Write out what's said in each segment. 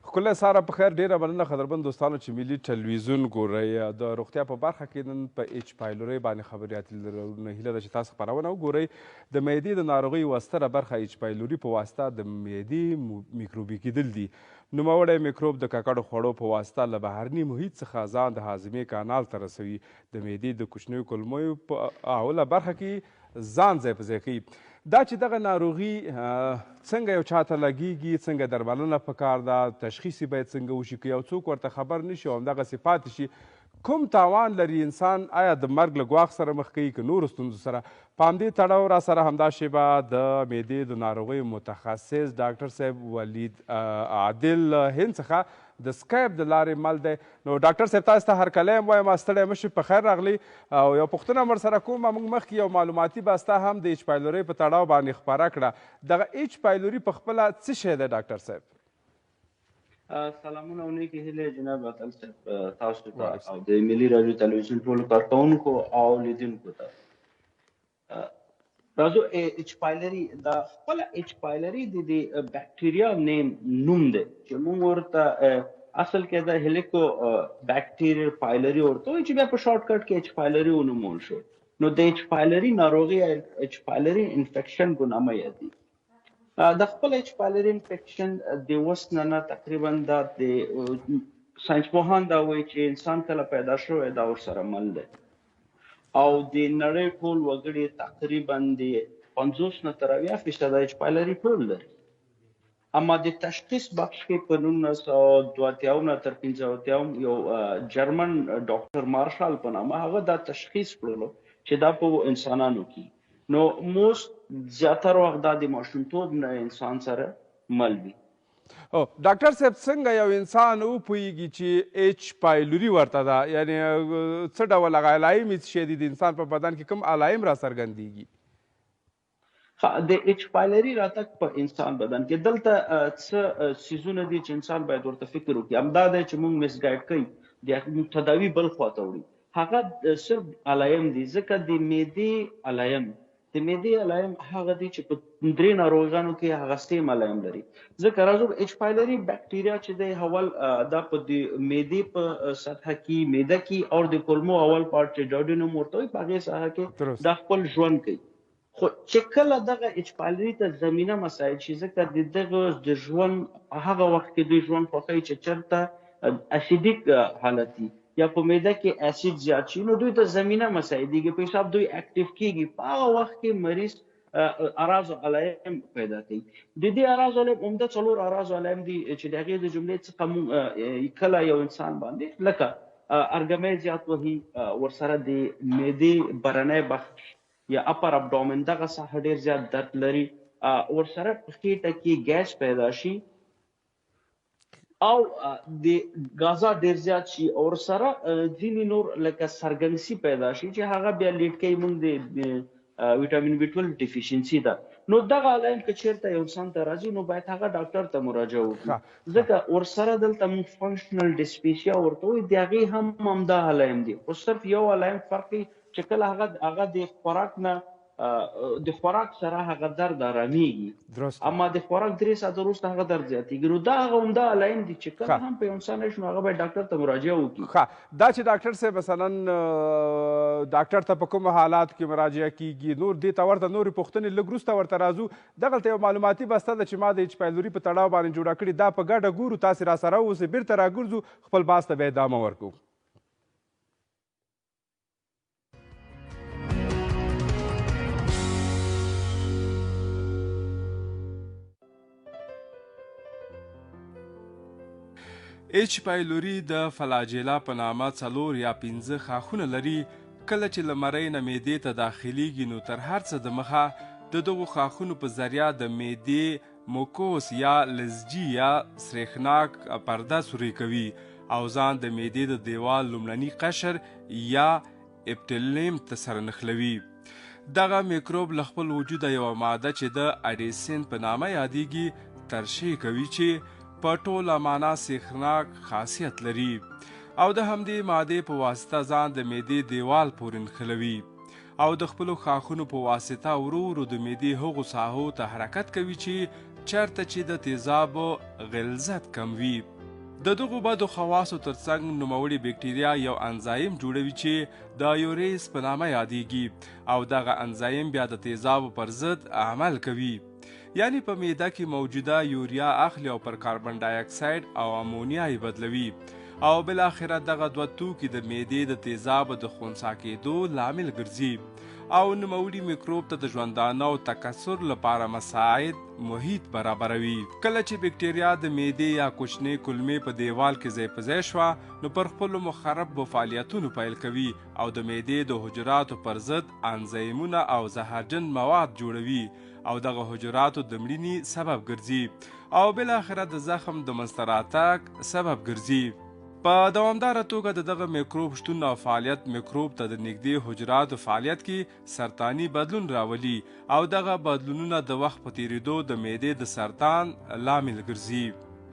ښکلی ساره په خیر ډېره مننه قدرمن دوستانو چې ملي ټلویزیون ګورئ. د روغتیا په برخه کې نن په ایچ پایلورۍ باندې خبرې اترې لرو. هیله ده چې تاسو خپرونه وګورئ. د معدې د ناروغۍ یوه ستره برخه ایچ پایلوري په واسطه د معدې میکروبي کیدل دي. نوموړی میکروب د ککړو خوړو په واسطه له بهرني محیط څخه ځان د هاضمې کانال ته رسوي. د معدې د کوچنیو کولمو په اوله برخه کې ځان ځای په ځای کوي. دا چې دغه ناروغي څنګه یو چاته لګیږي، څنګه درملنه پکار ده، تشخیص یې باید څنګه وشي، که یو څوک ورته خبر نشي او همدغسې پاتې شي، کوم تاوان لري انسان؟ آیا د مرګ له ګواښ سره مخ کوي که نورو ستونزو سره؟ په همدې تړاو را سره همدا شیبه د معدې د ناروغیو متخصص ډاکټر صاحب ولید عادل هند څخه د سکایپ د لارې مل دی. نو ډاکټر صاحب تاسو ته هرکلی هم وایم، ستړی مه شئ، په خیر راغلی. او یو پوښتنه هم ورسره کوم، موږ مخکې یو معلوماتي بسته هم د ایچ پایلورۍ په تړاو باندې خپره کړه. دغه ایچ پایلوري په خپله څه شی دی ډاکټر صاحب؟ سلامونه او نیکې هیلې جناب عادل صاحب تاسو ته او د ملي راډیو تلویزیون ټولو کارکوونکو او لیدونکو ته. راځو ایچ پایلري دا خپله ایچ پایلري د بکټریا نوم دی چې موږ ورته اصل کې د هلیکو بکټیریل پایلري ورته وایي چې بیا په شارټ کټ کې ایچ پایلري ونومول شو. نو د ایچ پایلري ناروغي ایچ پایلري انفیکشن په نامه یادېږي. د خپل ایچ پایلري انفیکشن د اوس نه تقریبا دا د ساینسپوهان دا وایي چې انسان کله پیدا شوی دا ورسره مل دی او د نړۍ ټول وګړي تقریبا د 50 نه تر 80% ایچ پایلري ټول لري. اما د تشخیص بخش کې په 1982 نه تر 15 یو جرمن ډاکټر مارشال په نامه هغه دا تشخیص کړلو چې دا په انسانانو کې نو موست زیاتره وخت دا د ماشومتوب نه انسان سره مل وي. ډاکټر صاحب څنګه یو انسان وپوهیږي چې ایچ پایلوري ورته ده؟ یعنې څه ډول هغه علایم شی دي د انسان په بدن کې کوم علایم را څرګندیږي؟ د ایچ پایلري راتګ په انسان بدن کې دلته څه څیزونه دي چې انسان باید ورته فکر وکړي. همدا دی چې موږ مسګایډ کوي د تداوي بل خواته وړي. هغه صرف علایم دي ځکه د معدې علایم هغه دی چې په 3 ناروغیانو کې هغه سیم علایم لري. ځکه راځو ایچ پایلري بکټیریا چې دی اول دا په د معدې په سطح کې معده کې او د کولمو اول پارت چې ډاډینوم ورته وایي په هغې ساحه کې دا خپل ژوند کوي. خو چې کله دغه ایچ پایلري ته زمینه مساعد شي ځکه د دغه د ژوند هغه وخت کې دوی ژوند خوښوي چې چېرته اسیډیک حالت وي یا په معده کې اسید زیات شي، نو دوی ته زمینه مساعدېږي، په حساب دوی اکټیو کېږي. په هغه وخت کې مریض اراز علایم پیدا کوي. د دې اراز علایم عمده 4 اراز علایم دي چې د هغې د جملې څخه کله یو انسان باندې لکه ارګمی زیات وهي، ورسره د معدې برنی بخش یا اپر ابډومن دغه ساحه ډېر زیات درد لري، ورسره په خېټه کې ګیس پیدا شي او د غازا ډېر زیات شي، او ورسره ځینې نور لکه سرګنګسي پیدا شي چې هغه بیا لیډ کوي موږ د ویټامین B12 ډیفیشنسي ده. نو دغه علایم که چېرته یو انسان ته راځي نو باید هغه ډاکټر ته مراجعه وکړي ځکه ورسره دلته موږ فنکشنل ډسپیسیا ورته وایي، د هغې هم همدا علایم دي. خو صرف یو علایم فرق دی چې کله هغه د خوراک نه د خوراک سره هغه درد آرامیږي، اما د خوراک 3 ساعته وروسته هغه درد زیاتېږي. نو دا هغه عمده علایم دي چې کله هم په یو انسان راشي نو هغه باید ډاکټر ته مراجعه وکړي. دا چې ډاکټر صاحب مثلا ډاکټر ته په کومو حالاتو کې مراجعه کیږي، نور دې ته ورته نورې پوښتنې لږ وروسته ورته راځو. دغلته یو معلوماتي بسته ده چې ما د ایچ پایلوري په تړاو باندې جوړه کړې، دا په ګډه ګورو، تاسې راسره اوسئ، بیرته راګرځو، خپل بحث ته بیا ادامه ورکوو. ایچ پایلوري د فلاجیلا په نامه 4 یا 5 ښاخونه لري. کله چې له مرۍ نه معدې ته داخلیږي نو تر هر څه دمخه د دغو ښاخونو په ذریعه د معدې موکوس یا لزجي یا سریښناک پرده سوري کوي او ځان د معدې د دیوال لومړني قشر یا اپټیلیم ته سره نښلوي. دغه میکروب له خپل وجوده یوه ماده چې د اډیسین په نامه یادیږي ترشح کوي چې په ټوله معنا سیخناک خاصیت لري او د همدې مادې په واسطه ځان د معدې دیوال پورې نښلوي او د خپلو ښاخونو په واسطه ورو ورو د معدې هغو ساحو ته حرکت کوي چې چېرته چې د تیزابو غلظت کم وي. د دغو بدو خواصو ترڅنګ نوموړي بکټریا یو انزایم جوړوي چې د یوریز په نامه یادیږي او دغه انزایم بیا د تیزابو پر ضد عمل کوي. یعنی په معده کې موجوده یوریا اخلي او پر کاربن ډای اکساید او امونیا یې بدلوي او بالاخره دغه دوه توکي د معدې د تیزابو د خنثی کېدو لامل ګرځي او نوموړي میکروب ته د ژوندانه او تکثر لپاره مساعد محیط برابروي. کله چې بکټریا د معدې یا کوچنۍ کولمې په دیوال کې ځای په ځای شوه نو پر خپلو مخربو فعالیتونو پیل کوي او د معدې د حجراتو پر ضد انزایمونه او زهرجن مواد جوړوي او دغه حجراتو د مړینې سبب ګرځي او بالاخره د زخم د منځته راتګ سبب ګرځي. په دوامداره توګه د دغه میکروب شتون او فعالیت میکروب ته د نږدې حجراتو فعالیت کې سرطاني بدلون راولي او دغه بدلونونه د وخت په تیریدو د معدې د سرطان لامل ګرځي.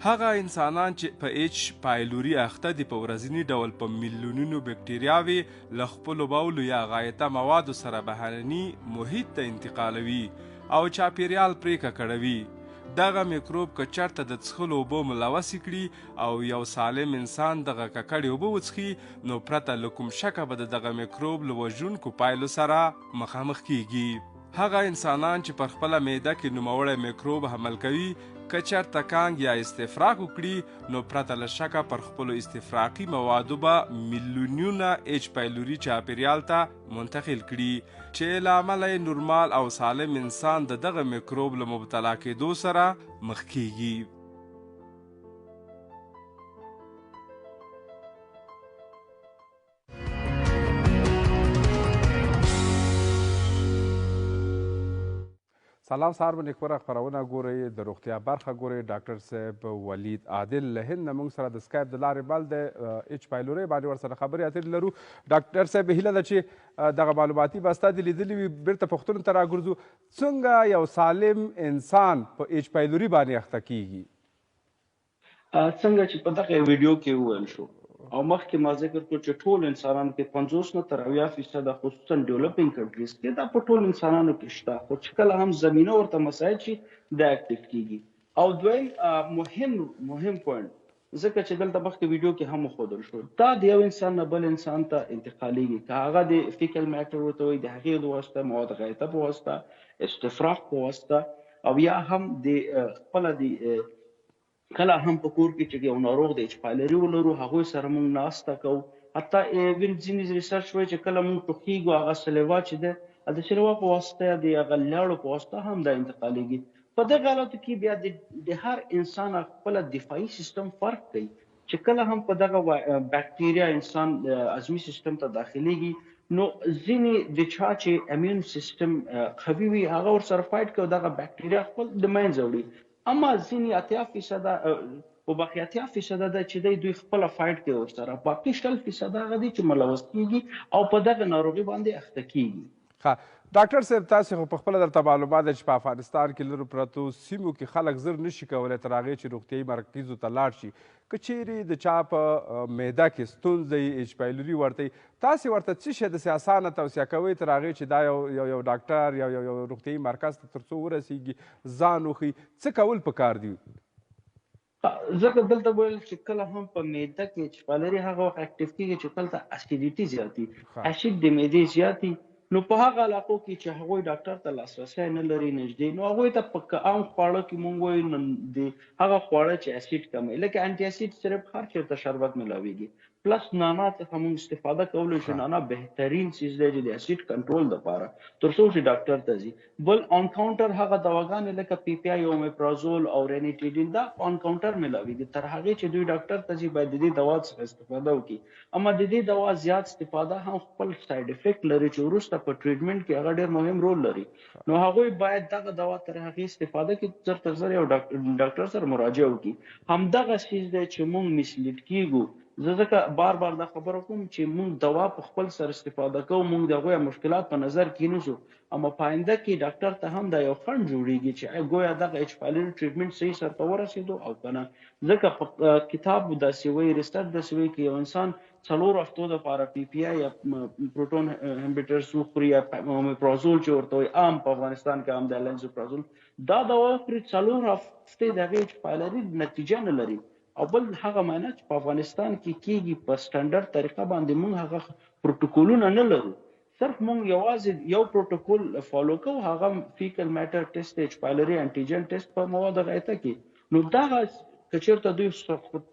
هغه انسانان چې په ایچ پایلوري اخته دي په ورځني ډول په میلیونونو بکټریاوې له خپلو بولو یا غایطه موادو سره بهرني محیط ته انتقالوي او چاپیریال پرې ککړوي. دغه میکروب که چرته د څښلو اوبو ملوثې کړي او یو سالم انسان دغه ککړې اوبه وڅښي نو پرته له کوم شکه به د دغه میکروب له وژونکو پایلو سره مخامخ کیږي. هغه انسانان چې پر خپله معده کې نوموړی میکروب حمل کوي که چرته کانګ یا استفراق وکړي نو پرته له شکه پر خپلو استفراقي موادو به میلیونونه ایچ پایلوري چاپیریال ته منتقل کړي چې له امله یې نورمال او سالم انسان د دغه میکروب له مبتلا کېدو سره مخ کیږي. سلام سهار باندې خبره خپرونه ګورئ د روغتیا برخه ګورئ. ډاکټر صاحب ولید عادل له هند نه موږ سره د سکایپ د لارې بل د ایچ پایلوري باندې ورسره خبرې اترې لرو. ډاکټر صاحب هیله ده چې دغه معلوماتي بسته دې لیدلي وي بیرته پوښتنو ته راګرځو. څنګه یو سالم انسان په ایچ پایلوري باندې اخته کیږي؟ څنګه چې په دغه ویډیو کې وویل شو او مخکې ما ذکر کړ چې ټول انسانانو کې 50 نه تر 80% خصوصا ډیولپینګ کنټریز کې دا په ټول انسانانو کې شته خو چې کله هم زمینه ورته مساعد شي دا اکټیو کیږي. او دویم مهم پوینټ ځکه چې دلته مخکې ویډیو کې هم وښودل شو دا د یو انسان نه بل انسان ته انتقالیږي که هغه د فیکل میټر ورته وایي د هغې د واسطه مواد غایطه په واسطه استفراق په واسطه او یا هم د خپله د کله هم په کور کې چې یو ناروغ د ایچ پایلوري ولرو هغوی سره موږ ناسته کوو. حتی ایون ځینې ریسرچ وایي چې کله موږ ټوخیږو هغه سلیوا چې ده د سلیوا په واسطه یا د هغه لاړو په واسطه هم دا انتقالیږي. په دغه حالاتو کې بیا د هر انسان خپله دفاعي سیستم فرق کوي چې کله هم په دغه بکټریا انسان عضوي سیستم ته داخلیږي نو ځینې د چا چې امیون سیستم قوي وي هغه ورسره فایټ کوي دغه بکټریا خپل د منځه وړي. اما ځینې 80% او باقي 80% ده چې دوی خپل فایټ کوي ورسره باقي 60% هغه دي چې ملوث کیږي او په دغه ناروغي باندې اخته کیږي. ډاکټر صاحب تاسو خو په خپله درته معلومات ده چې په افغانستان کې لرو پرتو سیمو کې خلک زر نشي کولی تر هغې چې روغتیایي مرکزو ته لاړ شي. که چیرې د چا په معده کې ستونزه ایچ پایلوري ورته تاسې ورته څه شی داسې اسانه توصیه کوئ تر هغې چې دا یو ډاکټر یو روغتیایي مرکز ته تر څو ورسیږي ځان وښیي څه کول پکار دي؟ ځکه دلته ویل چې کله هم په معده کې ایچ پایلوري هغه وخت اکټیو کیږي چې کله ته اسیډیټي زیاتي اسید د معدې زیاتي نو په هغه علاقو کې چې هغوی ډاکټر ته لاسرسی نه لري نږدې نو هغوی ته په عام خواړه کې مونږ وایو د هغه خواړه چې اسید کموي لکه انټي اسید صرف هر چېرته شربت ملاویږي پلس نانا څخه مونږ استفاده کولی شو. نانا بهترین چیز دی چې د اسید کنټرول دپاره تر څو چې ډاکټر ته ځي. بل آن کاونټر هغه دواګانې لکه پی پی آی اومیپرازول او رینیټیډین دا آن کاونټر ملاویږي تر هغې چې دوی ډاکټر ته ځي باید د دې دوا څخه استفاده وکړي. اما د دې دوا زیات استفاده هم خپل ساید افیکټ لري چې وروسته په ټریټمنټ کې هغه ډېر مهم رول لري. نو هغوی باید دغه دوا تر هغې استفاده کړي زر تر زر یو ډاکټر سره مراجعه وکړي. همدغه چیز دی چې مونږ مسلیډ کیږو. زه ځکه بار بار دا خبره کوم چې مونږ دوا په خپل سر استفاده کوو مونږ د هغوی مشکلات په نظر کې نیسو اما په آینده کې ډاکټر ته هم دا یو خنډ جوړیږي چې ګویا دغه ایچ پایلوري ټریټمنټ صحیح سرته ورسېدو او که نه. ځکه په کتاب داسې وایي ریسرچ داسې وایي که یو انسان 4 هفتو دپاره پی پی آی یا پروټون انهبیټرز وخوري یا اومیپرازول چې ورته وایي عام په افغانستان کې عام دی لنزوپرازول دا دوا وخوري 4 هفتې د هغې ایچ پایلوري نتیجه نه لري او بل هغه معنا چې په افغانستان کې کېږي په سټنډرډ طریقه باندې موږ هغه پروتوکولونه نه لرو. صرف موږ یوازې یو پروتوکول فالو کوو، هغه فیکل میټر ټیسټ، ایچ پایلري انټیجن ټیسټ په مواد غایطه کې. نو دغه که چېرته دوی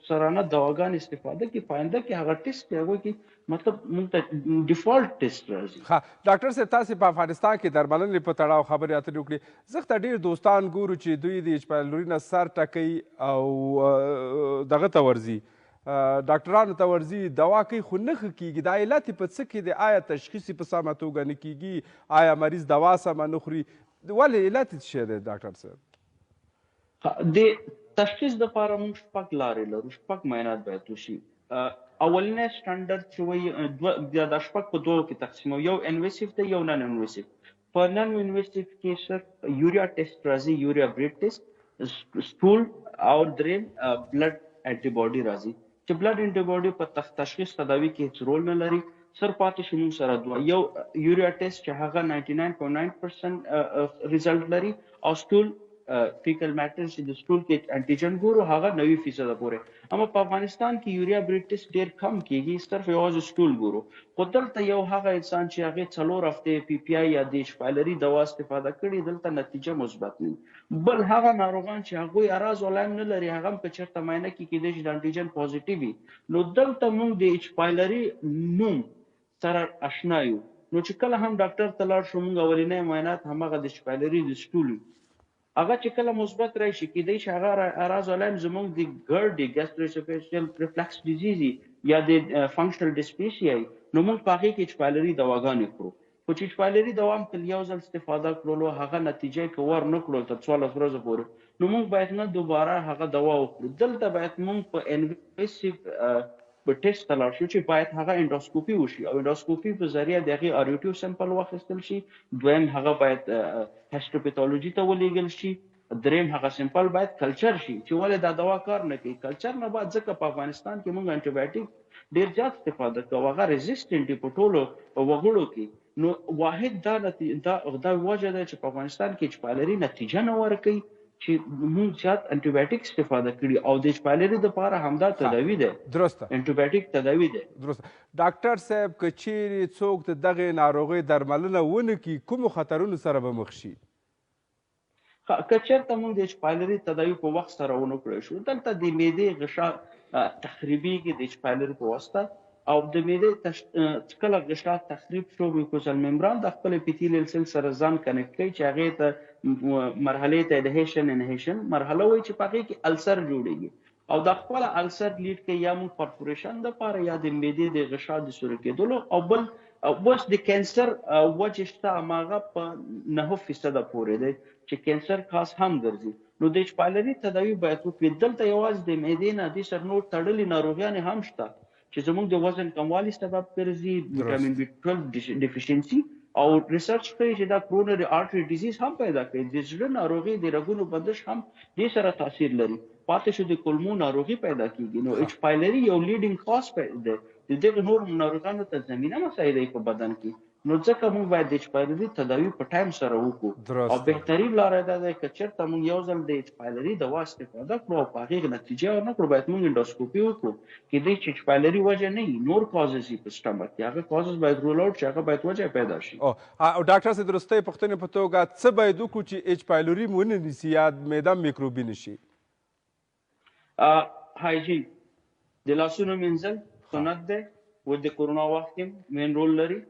سرانه دواګانې استفاده کوي، په آینده کې هغه ټیسټ دی هغوی کې مطلب موږ ته ډیفالټ ټیسټ راځي. ډاکټر صاحب تاسې په افغانستان کې درملنې په تړاو خبرې اترې وکړې. زه ته ډېر دوستان ګورو چې دوی د ایچ پایلوري نه سر ټکوي او دغه ته ورځي، ډاکټرانو ته ورځي، دوا کوي خو نه ښه کېږي. دا علت یې په څه کې دی؟ آیا تشخیص یې په سمه توګه نه کېږي؟ آیا مریض دوا سمه نه خوري؟ ولې علت یې څه شی دی ډاکټر صاحب؟ د تشخیص دپاره موږ شپږ لارې لرو، شپږ معاینات باید وشي. اولنی سټنډرډ چې وایي دا شپږ په دوو کې تقسیموو، یو انویسیو دی، یو نن انویسیو. په نن انویسیو کې صرف یوریا ټیسټ راځي، یوریا بریډ ټیسټ، سټول او دریم بلډ انټي باډي راځي چې بلډ انټي باډي په تشخیص تداوي کې هیڅ رول نه لري. سر پاتې شي موږ سره دوه، یو یوریا ټیسټ چې هغه 99.9% ریزلټ لري، او سټول فیکل میټر چې د سټول کې انټیجن ګورو هغه 90% پورې. اما په افغانستان کې یوریا بریډ ټیسټ ډېر کم کېږي، صرف یوازې سټول ګورو. خو دلته یو هغه انسان چې هغې 4 هفتې پی پی آی یا د ایچ پایلري دوا استفاده کړي، دلته نتیجه مثبت نه. بل هغه ناروغان چې هغوی اراز ولایم نه لري، هغه هم که چېرته معاینه کې کېدای شي د انټیجن پازیټیو وي، نو دلته موږ د ایچ پایلري نوم سره اشنا یو. نو چې کله هم ډاکټر ته لاړ شو، موږ اولنی معاینات همغه د ایچ پایلري د سټول وي. هغه چې کله مثبت راشي، کېدای شي هغه اراز ولایم زموږ د ګرډ ګیسټرواسوفیجیل ریفلکس ډیزیز یا د فنکشنل ډسپیسیا، نو موږ په هغې کې ایچ پایلري دواګانې خورو. خو چې ایچ پایلري دوا هم کله یو ځل استفاده کړلو، هغه نتیجه یې که ور نه کړو تر 14 ورځو پورې، نو موږ باید نه دوباره هغه دوا وخورو. دلته باید موږ په انویسیو په ټیسټ ته لاړ شو چې باید هغه انډوسکوپي وشي، او انډوسکوپي په ذریعه د هغې اریوټیو سمپل واخیستل شي. دویم هغه باید هیسټوپیتالوجي ته ولیږل شي. دریم هغه سمپل باید کلچر شي چې ولې دا دوا کار نه کوي. کلچر نه بعد ځکه په افغانستان کې موږ انټي بایوټیک ډېر زیات استفاده کوو، هغه ریزسټنټ په ټولو وګړو کې. نو واحد دا وجه ده چې په افغانستان کې ایچ پایلري نتیجه نه ورکوي چې موږ زیات انټي بایوټیک استفاده کړي، او د ایچ پایلري دپاره همدا تداوي ده، درسته انټي بایوټیک تداوي ده. درسته. ډاکټر صاحب که چیرې څوک د دغې ناروغۍ درملنه ونه کړي، کومو خطرونو سره به مخ شي؟ که چېرته موږ د ایچ پایلري تداوي په وخت سره ونه کړی شو، دلته د معدې غشا تخریبیږي د ایچ پایلري په واسطه، او د معدې کله غشا تخریب شو، میوکوزل ممبران د خپل اپیتیلیل سیل سره ځان کنیکټ کوي چې هغې ته مرحلې ته اډهیشن انهیشن مرحله وایي، چې په هغې کې السر جوړیږي، او دا خپله السر لیډ کوي یا موږ پرفوریشن دپاره یا د معدې د غشا د سوري کېدلو. او بل اوس د کینسر وجې شته، هماغه په 9% پورې دی چې کینسر کاز هم ګرځي. نو د ایچ پایلري تداوي باید وکړي. دلته یوازې د معدې نه دې سره نور تړلې ناروغیانې هم شته چې زموږ د وزن کموالي سبب ګرځي، ویټامین B12 ډیفیشنسي، او ریسرچ کوي چې دا کرونري آرټري ډیزیز هم پیدا کوي. د زړه ناروغي، د رګونو بندش هم دې سره تاثیر لري. پاتې شو د کولمو ناروغي پیدا کیږي. نو ایچ پایلري یو لیډینګ کاز دی د دغه نور ناروغانو ته زمینه مساعده په بدن کې. نو ځکه موږ باید د ایچ پایلري تداوي په ټایم سره وکړو، او بهترین لاره دا ده که چېرته موږ یو ځل د ایچ پایلري دوا استفاده کړو او په هغې نتیجه ونه کړو، باید موږ انډوسکوپي وکړو. کېدای چې ایچ پایلري وجه نه وي، نور کازز وي په سټمک کې، هغه کازز باید رول آوټ شي، هغه باید وجه پیدا شي. او ډاکټر صاحب د وروستۍ پوښتنې په توګه څه باید وکړو چې ایچ پایلري مو ونه نیسي یا معده میکروبي نه شي؟ هایجین، د لاسونو مینځل سنت دی، و د کرونا وخت کې مین رول لري.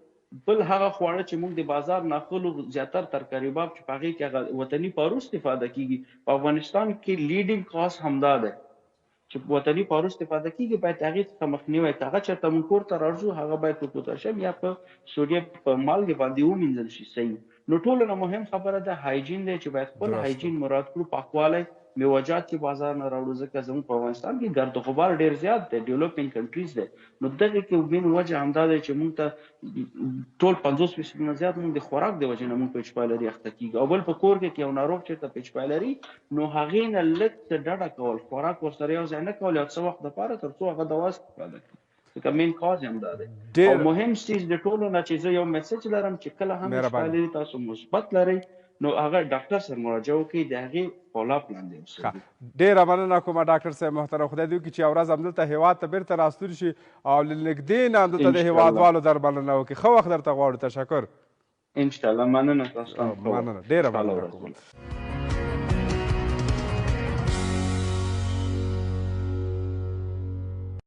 بل هغه خواړه چې موږ د بازار نه اخلو، زیاتر ترکاري باب چې په هغې کې هغه وطني پارو استفاده کېږي، په افغانستان کې لیډینګ کاز همدا دی چې وطني پارو استفاده کېږي. باید هغې څخه مخنیوی که هغه چېرته موږ کور ته راځو، هغه باید په پوتاشیم یا په سوډیم په مالګې باندې ومینځل شي صحیح. نو ټولو نه مهم خبره ده هایجین دی، چې باید خپل هایجین مراعات کړو. پاکوالی، میوجات چې بازار نه راوړو، ځکه زموږ په افغانستان کې ګرد و غبار ډېر زیات دی، ډیولپینګ کنټریز دی. نو دغې کې مین وجه همدا دی چې موږ ته ټول 50% نه زیات موږ د خوراک د وجې نه موږ په ایچ پایلري اخته کېږو. او بل په کور کې یو ناروغ چېرته په ایچ پایلري، نو هغې نه لږ څه ډډه کول، خوراک ورسره یو ځای نه کول یو څه وخت دپاره، تر څو هغه دوا استفاده کړي، ځکه مین کاز یې همدا دی. او مهم چیز د ټولو نه چې زه یو میسج لرم چې کله هم ایچ پایلري تاسو مثبت لرئ، نو هغه ډاکټر سره مراجعه وکړي، د هغې فالو اپ لاندې اوسېږي. ډېره مننه کومه ډاکټر صاحب محترم. خدای دې وکړي چې یوه ورځ همدلته هېواد ته بېرته راستون شي او له نږدې نه همدلته د هېوادوالو درملنه وکړي. ښه وخت درته غواړو. تشکر. انشاءالله. مننه تاسو ته. مننه، ډېره مننه کومه.